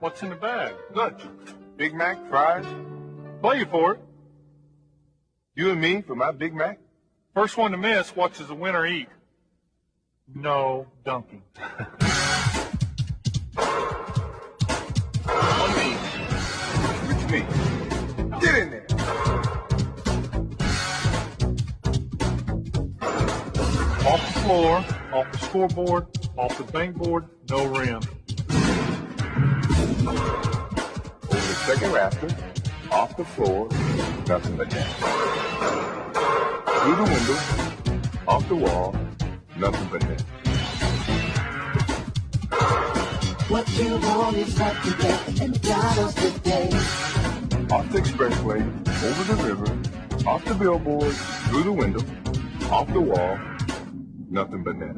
What's in the bag? Lunch. Big Mac, fries. Play you for it. You and me for my Big Mac? First one to miss, what does the winner eat? No dunking. On me. Which me? Get in there. Off the floor, off the scoreboard, off the bankboard, no rim. Over the second rafter, off the floor, nothing but net. Through the window, off the wall, nothing but net. What you want is what you get, and McDonald's today. Off the expressway, over the river, off the billboard, through the window, off the wall, nothing but net.